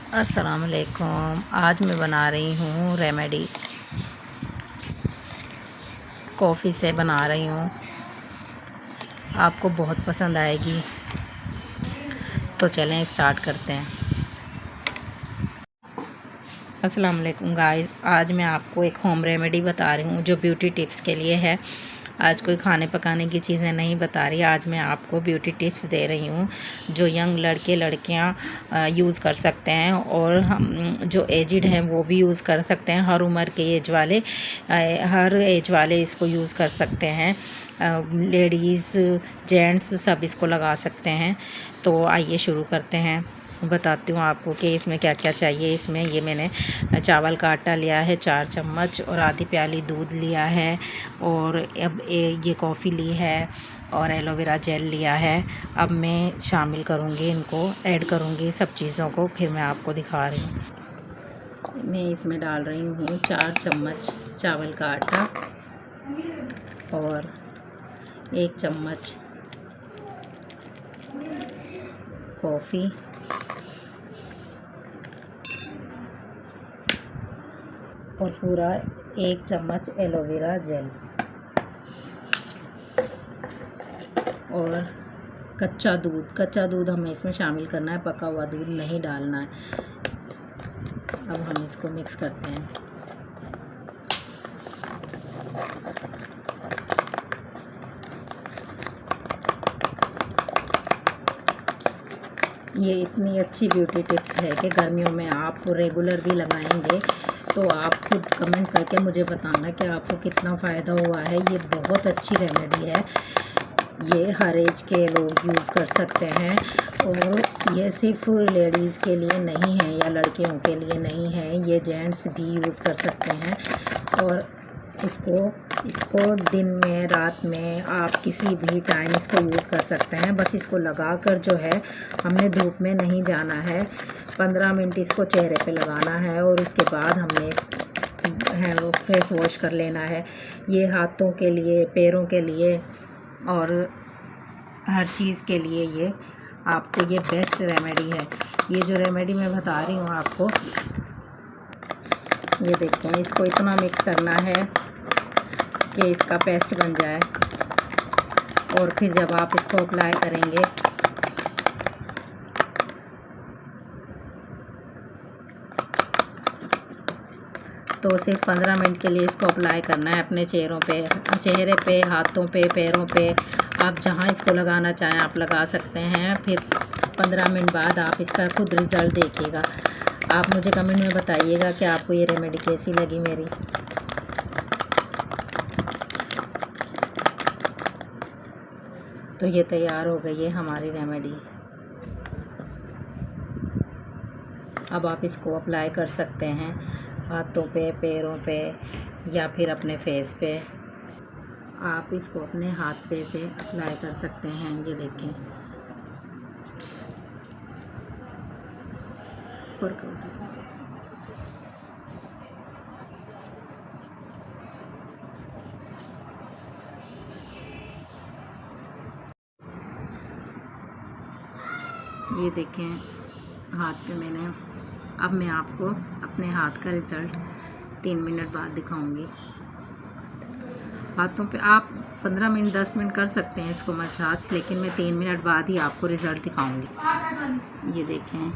अस्सलाम वालेकुम। आज मैं बना रही हूँ रेमेडी, कॉफ़ी से बना रही हूँ। आपको बहुत पसंद आएगी, तो चलें स्टार्ट करते हैं। अस्सलाम वालेकुम गाइस, आज मैं आपको एक होम रेमेडी बता रही हूँ जो ब्यूटी टिप्स के लिए है। आज कोई खाने पकाने की चीज़ें नहीं बता रही, आज मैं आपको ब्यूटी टिप्स दे रही हूँ जो यंग लड़के लड़कियाँ यूज़ कर सकते हैं, और हम जो एजिड हैं वो भी यूज़ कर सकते हैं। हर उम्र के हर एज वाले इसको यूज़ कर सकते हैं। लेडीज़ जेंट्स सब इसको लगा सकते हैं। तो आइए शुरू करते हैं। बताती हूँ आपको कि इसमें क्या क्या चाहिए। इसमें ये मैंने चावल का आटा लिया है 4 चम्मच, और आधी प्याली दूध लिया है, और अब ये कॉफ़ी ली है, और एलोवेरा जेल लिया है। अब मैं शामिल करूँगी, इनको ऐड करूँगी सब चीज़ों को, फिर मैं आपको दिखा रही हूँ। मैं इसमें डाल रही हूँ 4 चम्मच चावल का आटा, और 1 चम्मच कॉफ़ी, और पूरा 1 चम्मच एलोवेरा जेल, और कच्चा दूध हमें इसमें शामिल करना है, पका हुआ दूध नहीं डालना है। अब हम इसको मिक्स करते हैं। ये इतनी अच्छी ब्यूटी टिप्स है कि गर्मियों में आप रेगुलर भी लगाएंगे तो आप खुद कमेंट करके मुझे बताना कि आपको कितना फ़ायदा हुआ है। ये बहुत अच्छी रेमेडी है, ये हर एज के लोग यूज़ कर सकते हैं, और ये सिर्फ लेडीज़ के लिए नहीं है या लड़कियों के लिए नहीं है, ये जेंट्स भी यूज़ कर सकते हैं। और इसको दिन में रात में आप किसी भी टाइम इसको यूज़ कर सकते हैं। बस इसको लगाकर जो है हमने धूप में नहीं जाना है, 15 मिनट इसको चेहरे पे लगाना है, और उसके बाद हमने फेस वॉश कर लेना है। ये हाथों के लिए, पैरों के लिए, और हर चीज़ के लिए ये आपको ये बेस्ट रेमेडी है। ये जो रेमेडी मैं बता रही हूँ आपको, ये देखते हैं, इसको इतना मिक्स करना है कि इसका पेस्ट बन जाए, और फिर जब आप इसको अप्लाई करेंगे तो सिर्फ 15 मिनट के लिए इसको अप्लाई करना है अपने चेहरे पे, हाथों पे, पैरों पे, आप जहां इसको लगाना चाहें आप लगा सकते हैं। फिर 15 मिनट बाद आप इसका खुद रिज़ल्ट देखिएगा। आप मुझे कमेंट में बताइएगा कि आपको ये रेमेडी कैसी लगी मेरी। तो ये तैयार हो गई है हमारी रेमेडी। अब आप इसको अप्लाई कर सकते हैं हाथों पे, पैरों पे, या फिर अपने फेस पे। आप इसको अपने हाथ पे से अप्लाई कर सकते हैं। ये देखें, ऊपर कर दो। ये देखें हाथ पे मैंने, अब मैं आपको अपने हाथ का रिज़ल्ट 3 मिनट बाद दिखाऊंगी। हाथों पे आप 15 मिनट 10 मिनट कर सकते हैं इसको मसाज, लेकिन मैं 3 मिनट बाद ही आपको रिज़ल्ट दिखाऊंगी। ये देखें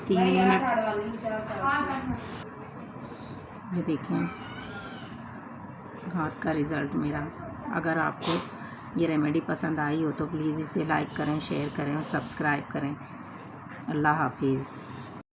3 मिनट, ये देखें हाथ का रिज़ल्ट मेरा। अगर आपको ये रेमेडी पसंद आई हो तो प्लीज़ इसे लाइक करें, शेयर करें और सब्सक्राइब करें। अल्लाह हाफिज़।